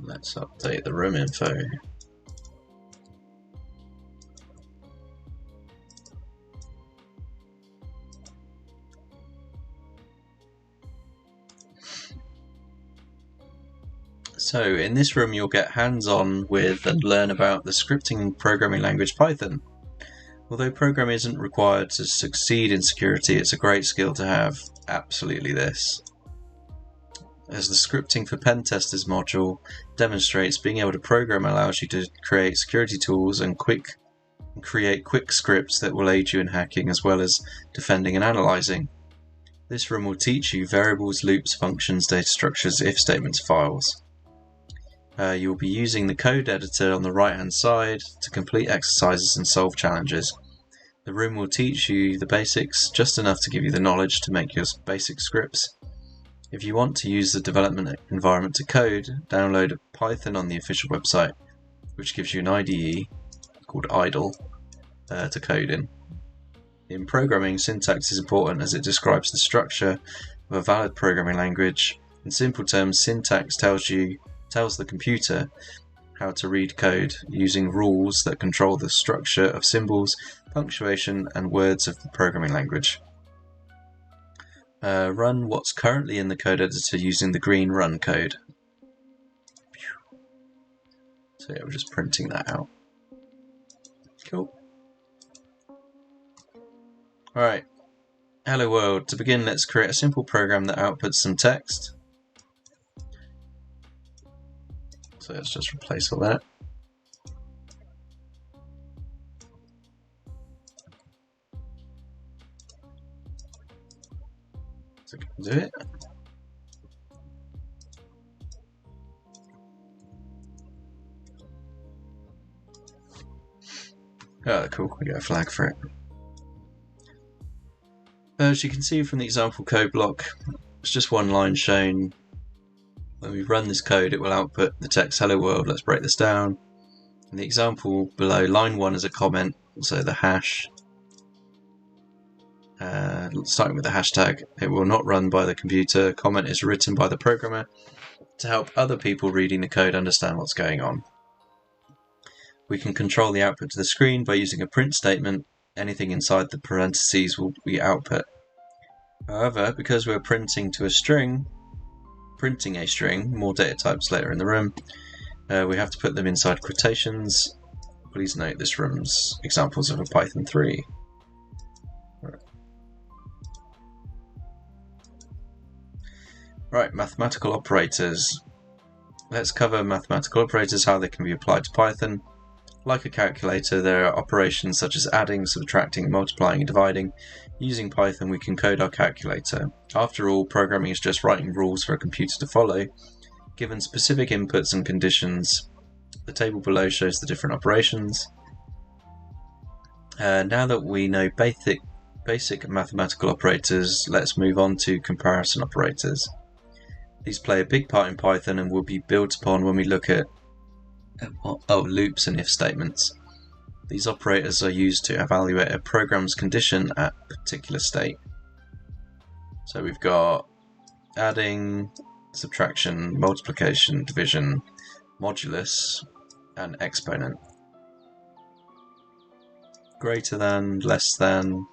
And let's update the room info. So in this room you'll get hands-on with and learn about the scripting and programming language Python. Although programming isn't required to succeed in security, it's a great skill to have. Absolutely this. As the scripting for Pentesters module demonstrates, being able to program allows you to create security tools and create quick scripts that will aid you in hacking as well as defending and analysing. This room will teach you variables, loops, functions, data structures, if statements, files. You will be using the code editor on the right hand side to complete exercises and solve challenges. The room will teach you the basics, just enough to give you the knowledge to make your basic scripts. If you want to use the development environment to code, download Python on the official website, which gives you an IDE called idle to code in. In programming, syntax is important as it describes the structure of a valid programming language. In simple terms, syntax tells the computer how to read code using rules that control the structure of symbols, punctuation, and words of the programming language. Run what's currently in the code editor using the green run code. So yeah, we're just printing that out. Cool. Alright. Hello world. To begin, let's create a simple program that outputs some text. So let's just replace all that. So we can do it. Oh, cool. We got a flag for it. As you can see from the example code block, it's just one line shown. When we run this code, it will output the text hello world. Let's break this down. In the example below, line 1 is a comment, so the hash. Starting with the hashtag, it will not run by the computer. Comment is written by the programmer to help other people reading the code understand what's going on. We can control the output to the screen by using a print statement. Anything inside the parentheses will be output. However, because we're printing a string, more data types later in the room, we have to put them inside quotations. Please note this room's examples of a Python 3. Right, mathematical operators. Let's cover mathematical operators, how they can be applied to Python. Like a calculator, there are operations such as adding, subtracting, multiplying, and dividing. Using Python, we can code our calculator. After all, programming is just writing rules for a computer to follow, given specific inputs and conditions. The table below shows the different operations. Now that we know basic mathematical operators, let's move on to comparison operators. These play a big part in Python and will be built upon when we look at loops and if statements. These operators are used to evaluate a program's condition at a particular state. So we've got adding, subtraction, multiplication, division, modulus, and exponent. Greater than, less than,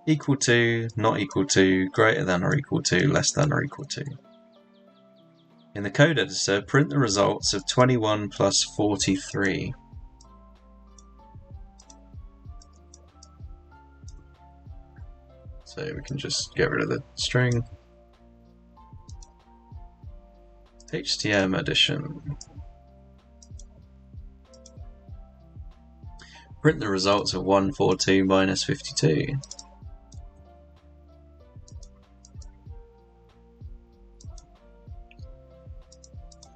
equal to, not equal to, greater than or equal to, less than or equal to. In the code editor, print the results of 21 plus 43. So we can just get rid of the string. THM addition. Print the results of 142 minus 52.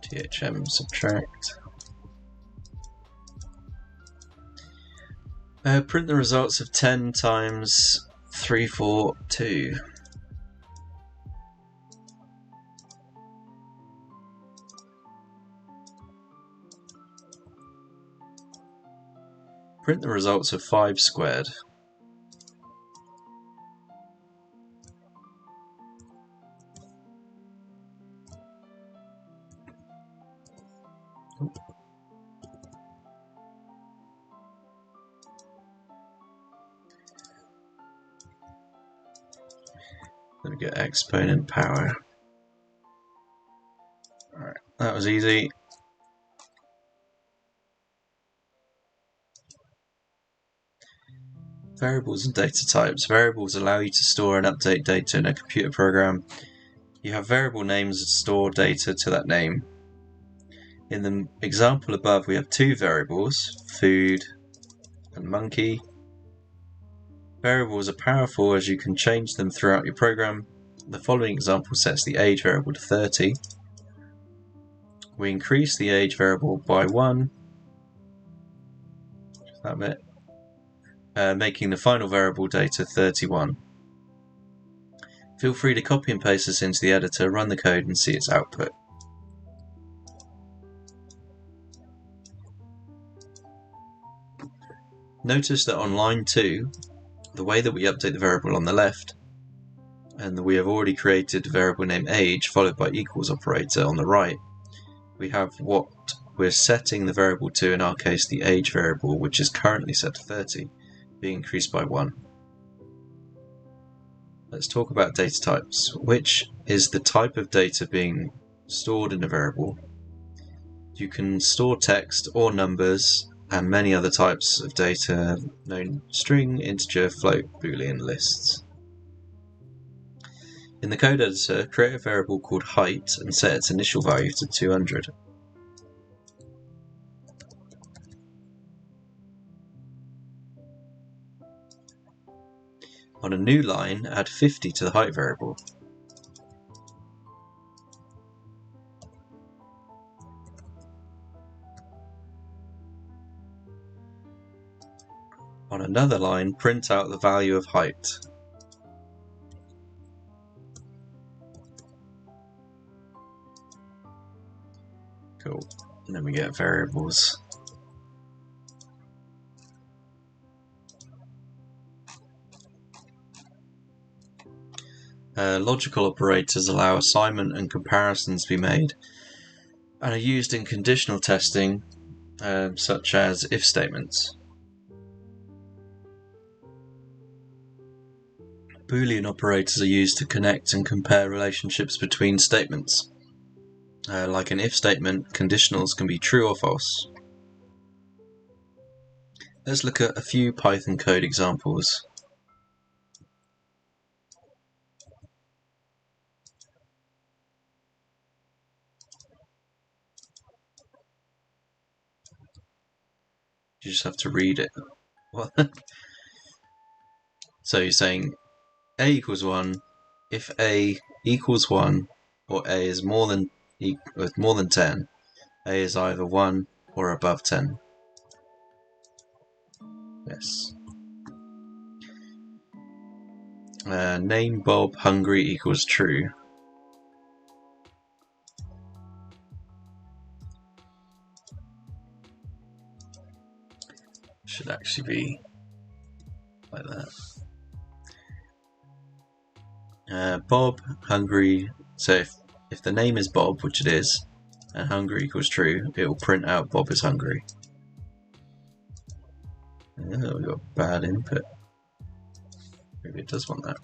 THM subtract. Print the results of 10 times 342. Print the results of 5 squared. Then we get exponent power. Alright, that was easy. Variables and data types. Variables allow you to store and update data in a computer program. You have variable names that store data to that name. In the example above, we have two variables, food and monkey. Variables are powerful as you can change them throughout your program. The following example sets the age variable to 30. We increase the age variable by 1, that bit, making the final variable data 31. Feel free to copy and paste this into the editor, run the code and see its output. Notice that on line 2, the way that we update the variable on the left, and that we have already created a variable named age followed by equals operator on the right, we have what we're setting the variable to, in our case the age variable, which is currently set to 30, being increased by 1. Let's talk about data types. Which is the type of data being stored in a variable? You can store text or numbers and many other types of data known string, integer, float, boolean, lists. In the code editor, create a variable called height and set its initial value to 200. On a new line, add 50 to the height variable. On another line, print out the value of height. Cool. And then we get variables. Logical operators allow assignment and comparisons to be made and are used in conditional testing, such as if statements. Boolean operators are used to connect and compare relationships between statements. Like an if statement, conditionals can be true or false. Let's look at a few Python code examples. You just have to read it. So you're saying a equals 1 if a equals 1 or a is more than 10. A is either 1 or above 10. Yes. Name Bob hungry equals true. Should actually be like that. Bob hungry. So if the name is Bob, which it is, and hungry equals true, it will print out Bob is hungry. Oh, we got bad input. Maybe it does want that.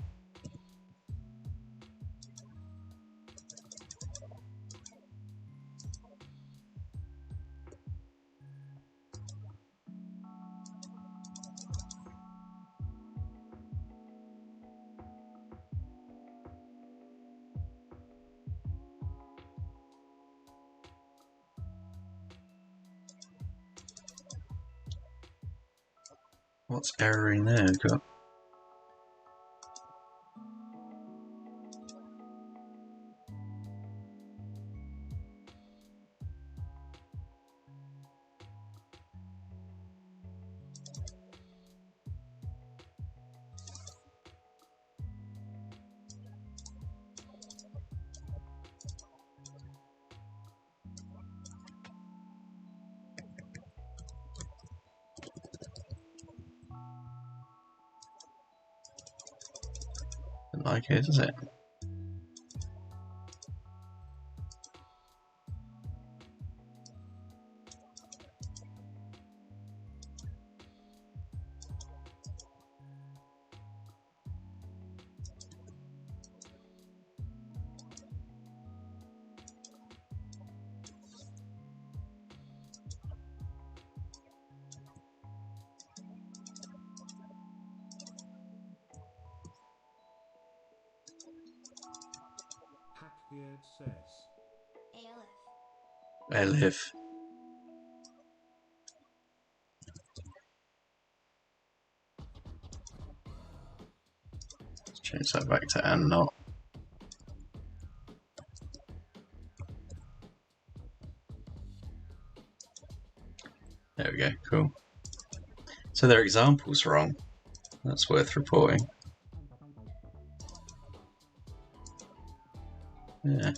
What's erroring there? Got like it, is it? Here it says elif. Let's change that back to and not. There we go, cool. So their example's wrong. That's worth reporting. Yeah.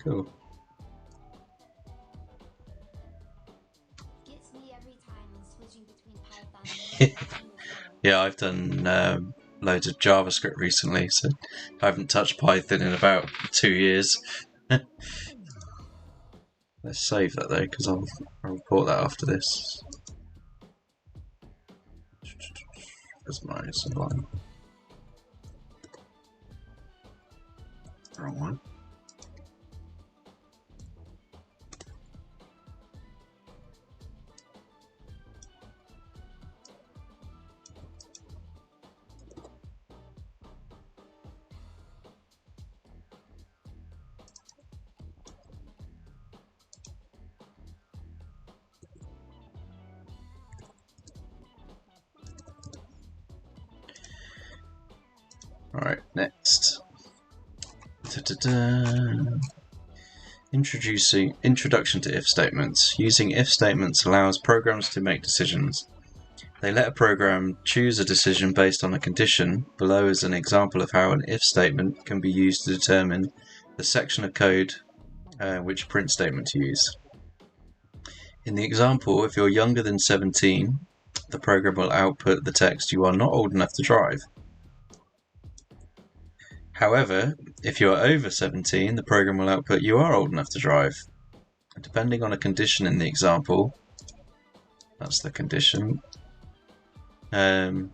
Cool. Gets me every time when switching between Python and Yeah, I've done loads of JavaScript recently, so I haven't touched Python in about 2 years. Let's save that though, because I'll report that after this. That's my sublime. Wrong one. Alright, next. Introduction to if statements. Using if statements allows programs to make decisions. They let a program choose a decision based on a condition. Below is an example of how an if statement can be used to determine the section of code which print statement to use. In the example, if you're younger than 17, the program will output the text "you are not old enough to drive." However, if you are over 17, the program will output "you are old enough to drive." Depending on a condition in the example, that's the condition. Where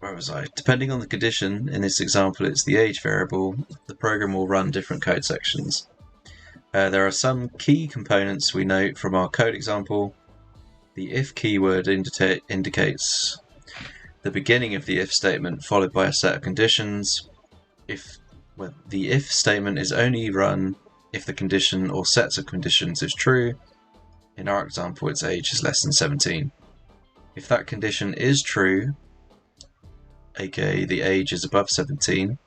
was I? Depending on the condition in this example, it's the age variable. The program will run different code sections. There are some key components we note from our code example. The if keyword indicates the beginning of the if statement followed by a set of conditions. The if statement is only run if the condition or sets of conditions is true. In our example, its age is less than 17. If that condition is true, aka the age is above 17,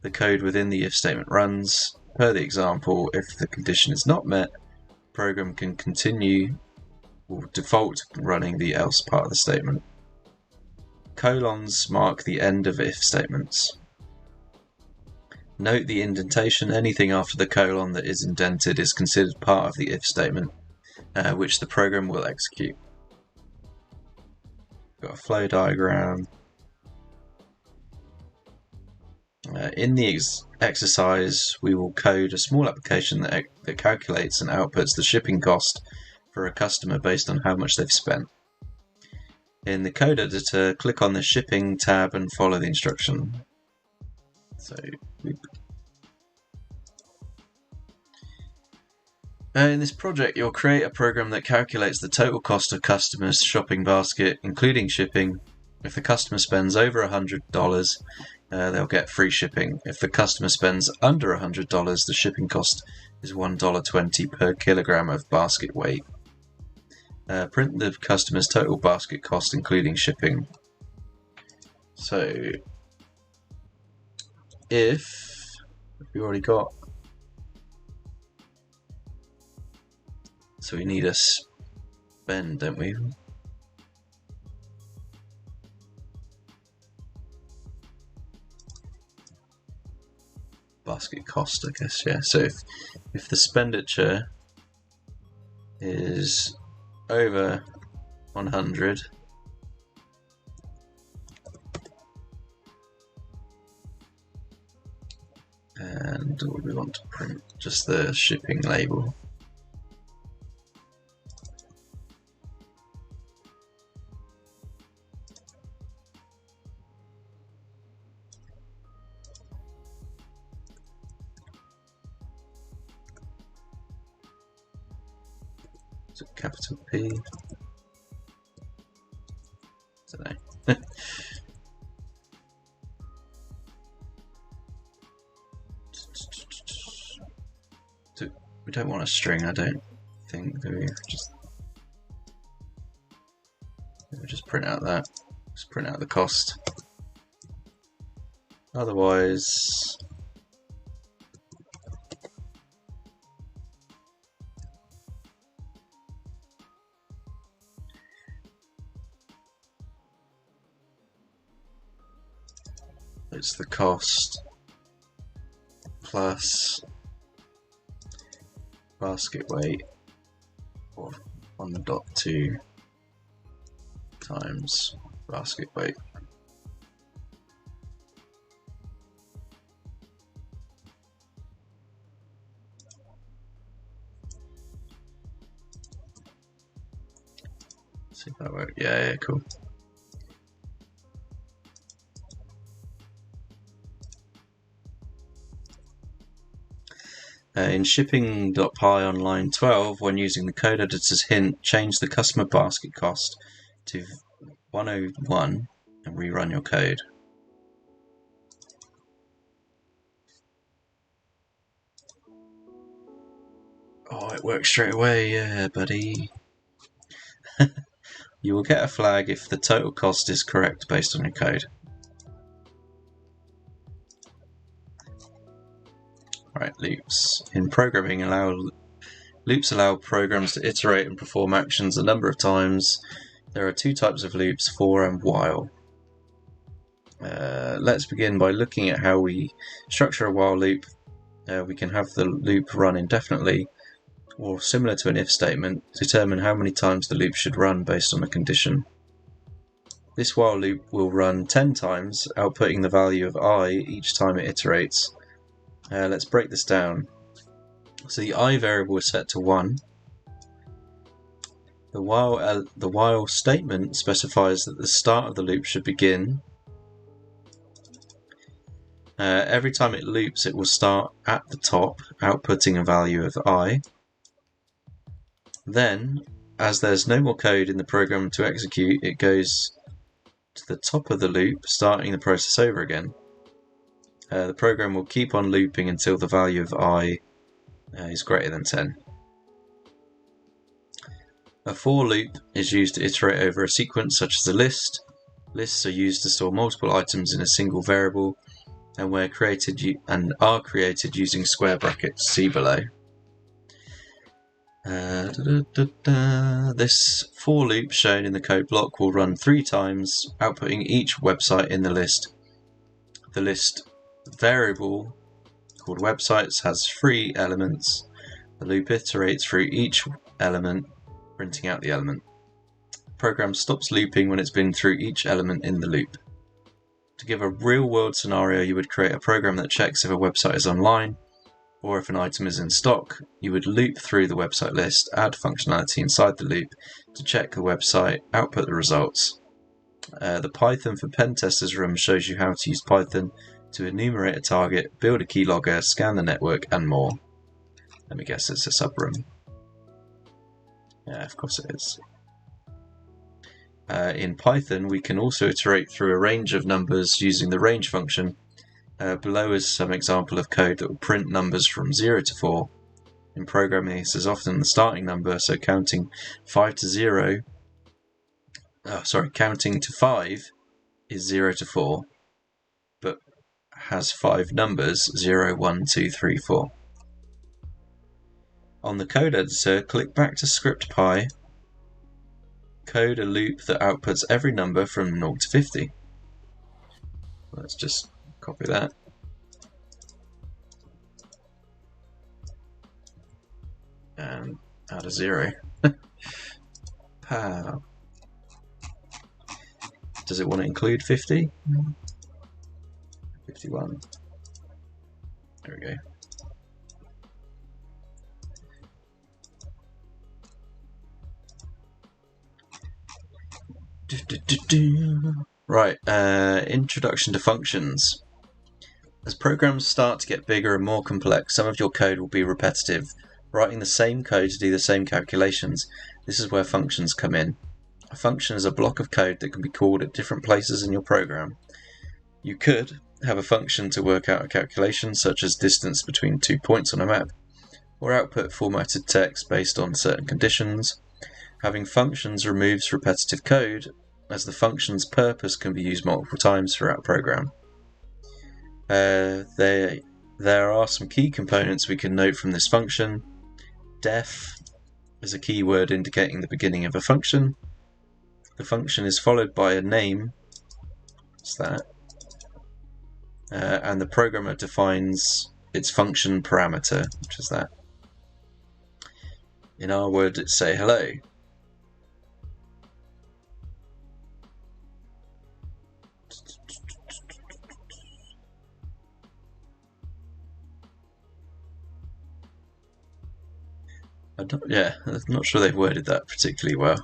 the code within the if statement runs. Per the example, if the condition is not met, the program can continue or default running the else part of the statement. Colons mark the end of if statements. Note the indentation. Anything after the colon that is indented is considered part of the if statement, which the program will execute. Got a flow diagram. In the exercise, we will code a small application that calculates and outputs the shipping cost for a customer based on how much they've spent. In the code editor, click on the shipping tab and follow the instruction. So, in this project, you'll create a program that calculates the total cost of customers' shopping basket, including shipping. If the customer spends over $100, they'll get free shipping. If the customer spends under $100, the shipping cost is $1.20 per kilogram of basket weight. Print the customer's total basket cost, including shipping. So, if we already got, so we need a spend, don't we? Basket cost, I guess, yeah. So if the expenditure is over 100, and we want to print just the shipping label. So capital P, don't know. We don't want a string, I don't think, do we? Just print out that. Just print out the cost. Otherwise, it's the cost plus basket weight or 1.2 times basket weight. See if that works. Yeah, cool. In shipping.py on line 12, when using the code editor's hint, change the customer basket cost to 101 and rerun your code. Oh, it works straight away, yeah, buddy. You will get a flag if the total cost is correct based on your code. Right, loops. In programming, loops allow programs to iterate and perform actions a number of times. There are two types of loops, for and while. Let's begin by looking at how we structure a while loop. We can have the loop run indefinitely, or similar to an if statement, determine how many times the loop should run based on a condition. This while loop will run 10 times, outputting the value of I each time it iterates. Let's break this down. So the I variable is set to 1. The while statement specifies that the start of the loop should begin. Every time it loops, it will start at the top, outputting a value of I. Then, as there's no more code in the program to execute, it goes to the top of the loop, starting the process over again. The program will keep on looping until the value of I is greater than 10. A for loop is used to iterate over a sequence such as a list. Lists are used to store multiple items in a single variable and are created using square brackets, see below. This for loop shown in the code block will run 3 times, outputting each website in the list. The list variable called websites has 3 elements. The loop iterates through each element, printing out the element. The program stops looping when it's been through each element in the loop. To give a real-world scenario, you would create a program that checks if a website is online or if an item is in stock. You would loop through the website list, add functionality inside the loop to check the website, output the results. The Python for Pentesters room shows you how to use Python to enumerate a target, build a keylogger, scan the network, and more. Let me guess, it's a subroom. Yeah, of course it is. In Python, we can also iterate through a range of numbers using the range function. Below is some example of code that will print numbers from 0 to 4. In programming, this is often the starting number, so counting to 5 is 0 to 4, but has 5 numbers, 0, 1, 2, 3, 4. On the code editor, click back to script.py, code a loop that outputs every number from 0 to 50. Let's just copy that. And add a 0. Pow. Does it want to include 50? 51. There we go. Right, introduction to functions. As programs start to get bigger and more complex, some of your code will be repetitive, writing the same code to do the same calculations. This is where functions come in. A function is a block of code that can be called at different places in your program. You could have a function to work out a calculation, such as distance between 2 points on a map, or output formatted text based on certain conditions. Having functions removes repetitive code, as the function's purpose can be used multiple times throughout a program. There are some key components we can note from this function. Def is a keyword indicating the beginning of a function. The function is followed by a name, what's that? And the programmer defines its function parameter, which is that. In our word, it's say hello. I'm not sure they've worded that particularly well.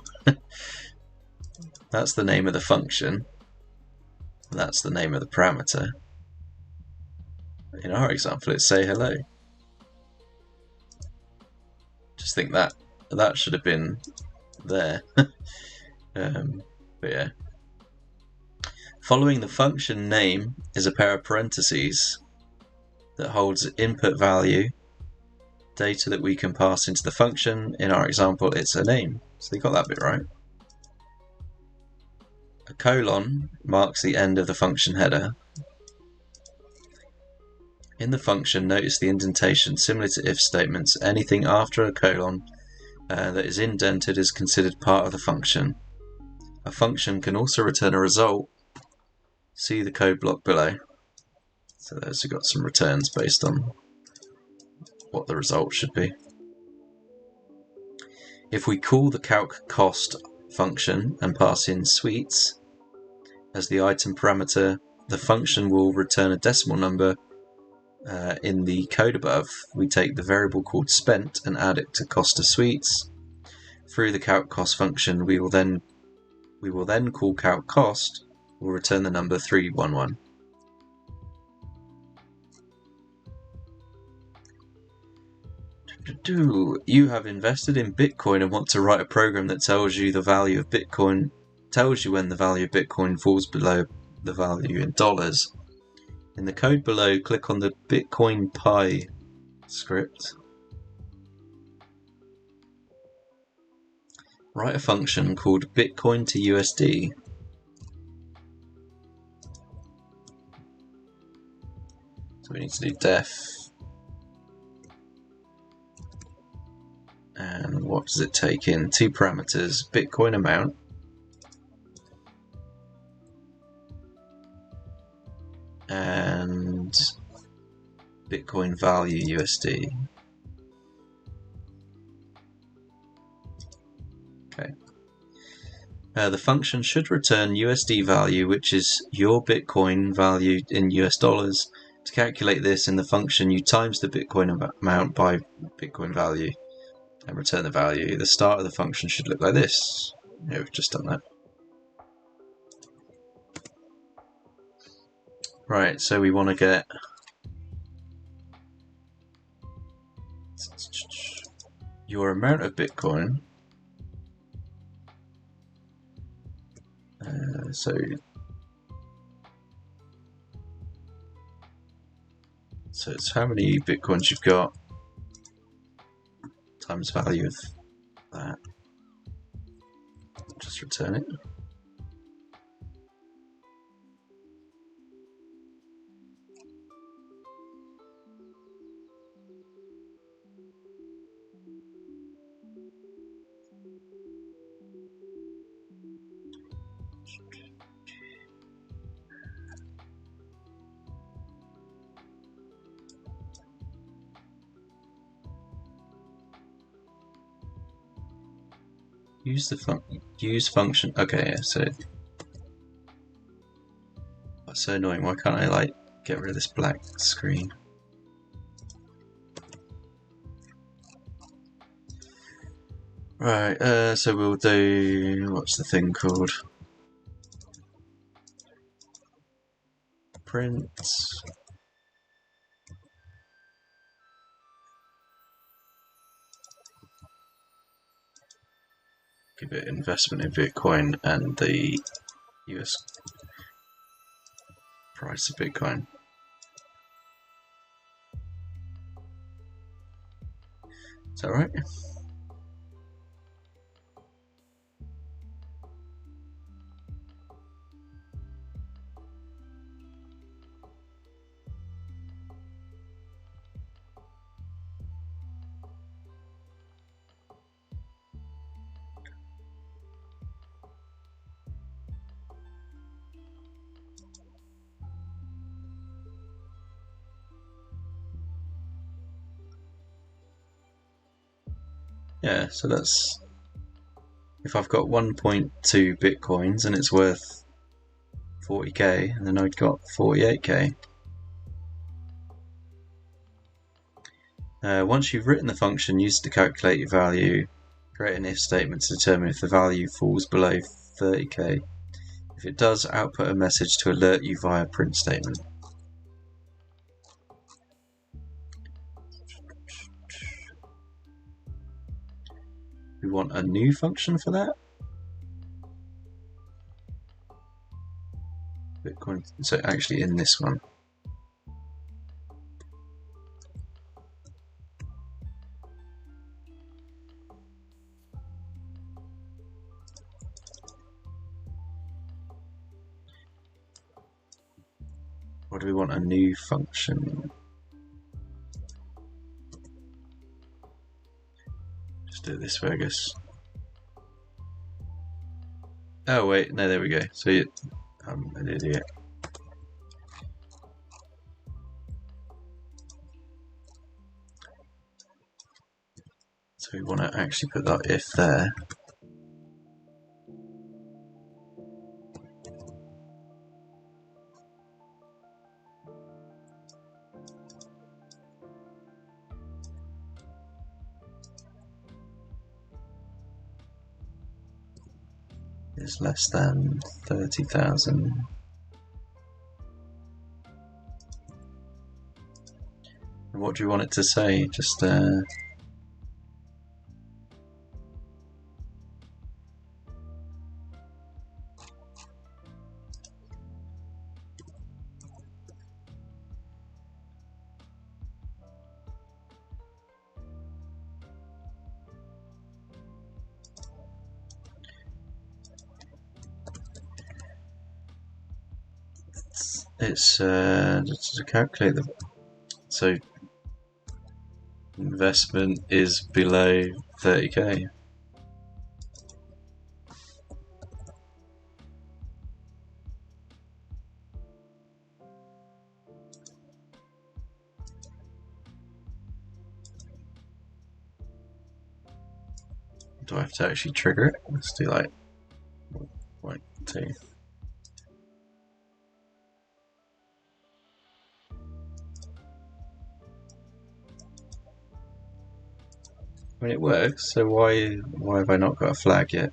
That's the name of the function. That's the name of the parameter. In our example, it's say hello. Just think that should have been there. But yeah. Following the function name is a pair of parentheses that holds input value, data that we can pass into the function. In our example, it's a name. So they got that bit right. A colon marks the end of the function header. In the function, notice the indentation. Similar to if statements, anything after a colon that is indented is considered part of the function. A function can also return a result. See the code block below. So there's got some returns based on what the result should be. If we call the calc cost function and pass in sweets as the item parameter, the function will return a decimal number. In the code above, we take the variable called spent and add it to cost of sweets. Through the calc cost function, we will then call calc cost. Will return the number 311. You have invested in Bitcoin and want to write a program that tells you the value of Bitcoin, tells you when the value of Bitcoin falls below the value in dollars. In the code below, click on the Bitcoin Pi script. Write a function called Bitcoin to USD. So we need to do def. And what does it take in? Two parameters, Bitcoin amount and Bitcoin value USD. Okay. The function should return USD value, which is your Bitcoin value in US dollars. To calculate this in the function, you times the Bitcoin amount by Bitcoin value and return the value. The start of the function should look like this. Yeah, we've just done that. Right, so we want to get your amount of Bitcoin. So it's how many Bitcoins you've got times value of that. Just return it. Use function. Okay, yeah, so that's so annoying. Why can't I get rid of this black screen? Right, so we'll do, what's the thing called? Print. give it investment in Bitcoin and the US price of Bitcoin. Is that right? Yeah, so that's if I've got 1.2 Bitcoins and it's worth 40k, and then I've got 48k. Once you've written the function used to calculate your value, create an if statement to determine if the value falls below 30k. If it does, output a message to alert you via print statement. We want a new function for that. Bitcoin, so actually in this one. Or do we want a new function? Just do it this way, I guess. Oh wait, no, there we go. So I'm an idiot. So we want to actually put that if there. Is less than 30,000. What do you want it to say? Just it's to calculate the so investment is below 30k. Do I have to actually trigger it? Let's do like 2. I mean, it works, so why have I not got a flag yet?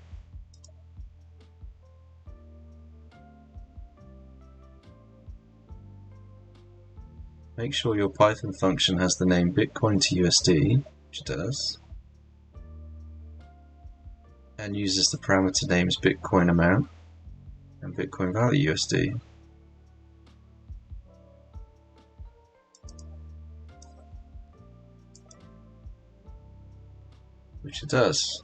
Make sure your Python function has the name Bitcoin to USD, which it does, and uses the parameter names Bitcoin amount and Bitcoin value USD. Which it does.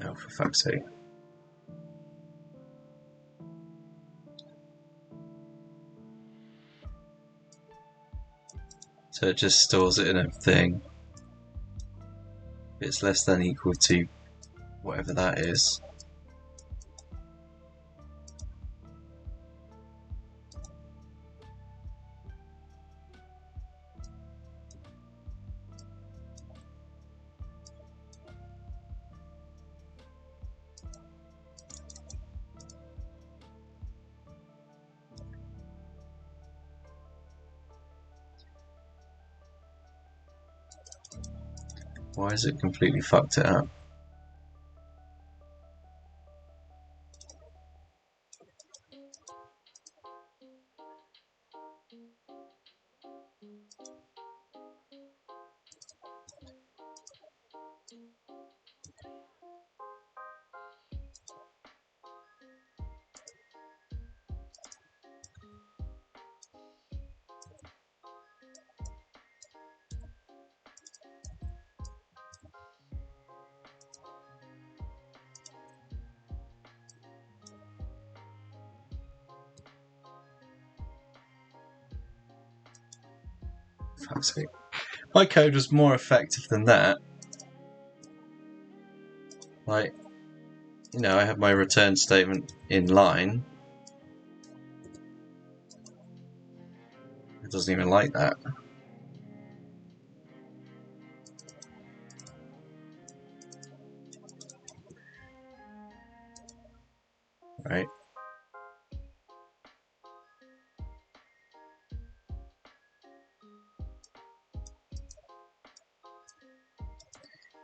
Oh, for fuck's sake. So it just stores it in a thing. If it's less than equal to whatever that is. Why has it completely fucked it up? Fuck's sake. My code was more effective than that. Like, you know, I have my return statement in line. It doesn't even like that. Right.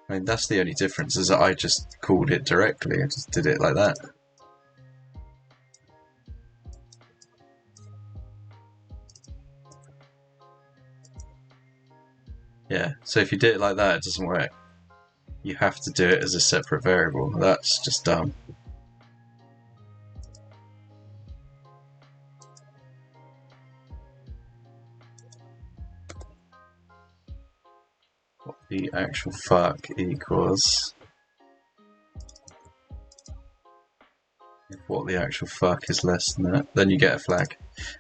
I mean, that's the only difference, is that I just called it directly. I just did it like that. Yeah, so if you do it like that, it doesn't work. You have to do it as a separate variable. That's just dumb. What the actual fuck equals... If what the actual fuck is less than that, then you get a flag.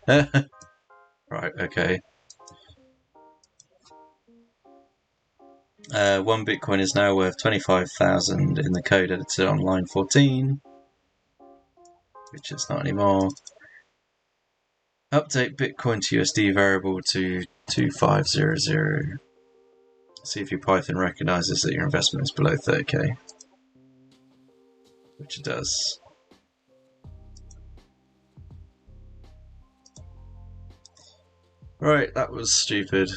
Right, okay. 1 Bitcoin is now worth 25,000 in the code editor on line 14, which it's not anymore. Update Bitcoin to USD variable to 2500. See if your Python recognizes that your investment is below 30k, which it does. Right, that was stupid.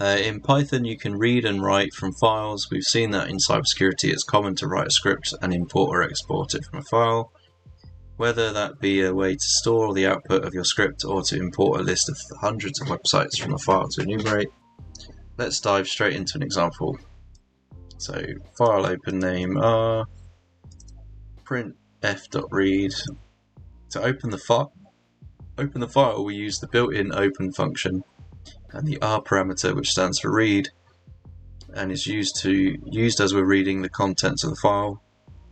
In Python, you can read and write from files. We've seen that in cybersecurity it's common to write a script and import or export it from a file, whether that be a way to store the output of your script or to import a list of hundreds of websites from a file to enumerate. Let's dive straight into an example. So, file open name r, print f.read. To open the file, we use the built-in open function and the r parameter, which stands for read, and is used as we're reading the contents of the file.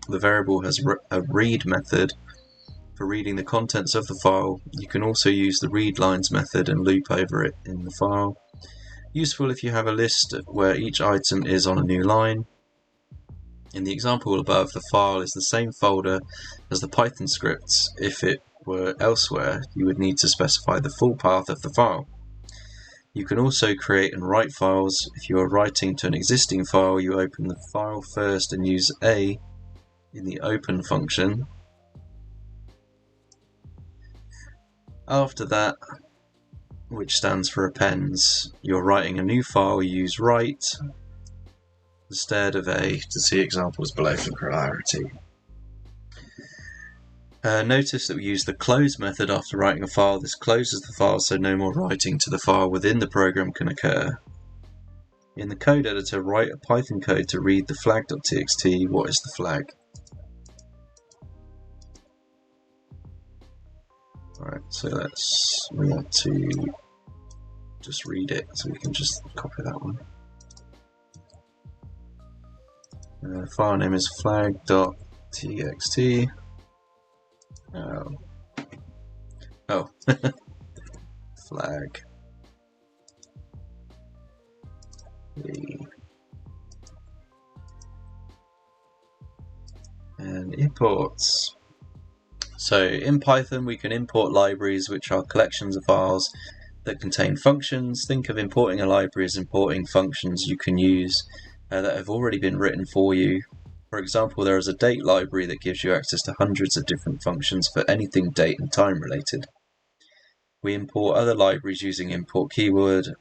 The variable has a read method for reading the contents of the file. You can also use the read lines method and loop over it in the file. Useful if you have a list where each item is on a new line. In the example above, the file is the same folder as the Python scripts. If it were elsewhere, you would need to specify the full path of the file. You can also create and write files. If you are writing to an existing file, you open the file first and use A in the open function. After that, which stands for appends, you're writing a new file, you use write instead of A to see examples below for clarity. Notice that we use the close method after writing a file. This closes the file so no more writing to the file within the program can occur. In the code editor, write a Python code to read the flag.txt. What is the flag? Alright, so we want to just read it, so we can just copy that one. File name is flag.txt. Oh, flag. And imports. So in Python we can import libraries, which are collections of files that contain functions. Think of importing a library as importing functions you can use that have already been written for you. For example, there is a date library that gives you access to hundreds of different functions for anything date and time related. We import other libraries using import keyword.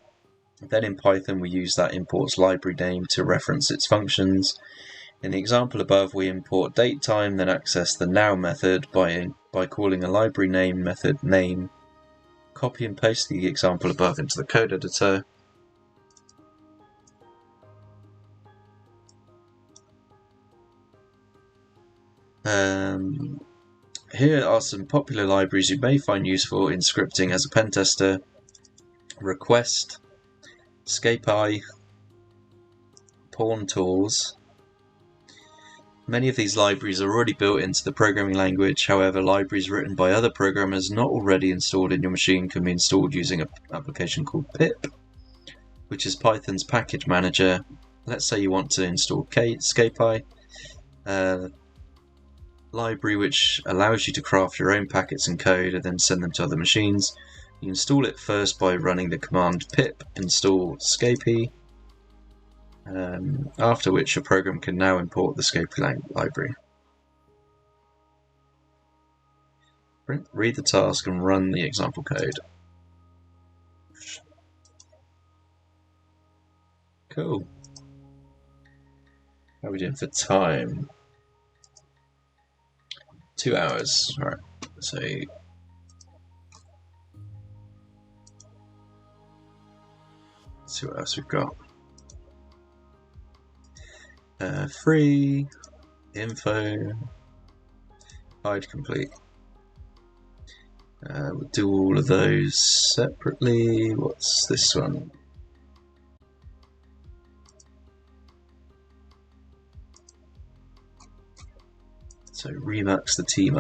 Then in Python we use that import's library name to reference its functions. In the example above, we import datetime, then access the now method by calling a library name method name. Copy and paste the example above into the code editor. Here are some popular libraries you may find useful in scripting as a pentester. Request, Scape, Pawn Tools, Many of these libraries are already built into the programming language. However, libraries written by other programmers not already installed in your machine can be installed using an application called pip, which is Python's package manager. Let's say you want to install Scapy, a library which allows you to craft your own packets and code and then send them to other machines. You install it first by running the command pip install Scapy, after which your program can now import the Scapy library. Read the task and run the example code. Cool. How are we doing for time? 2 hours. Alright, so let's see what else we've got. Free, info, hide complete. We'll do all of those separately. What's this one? So remux the T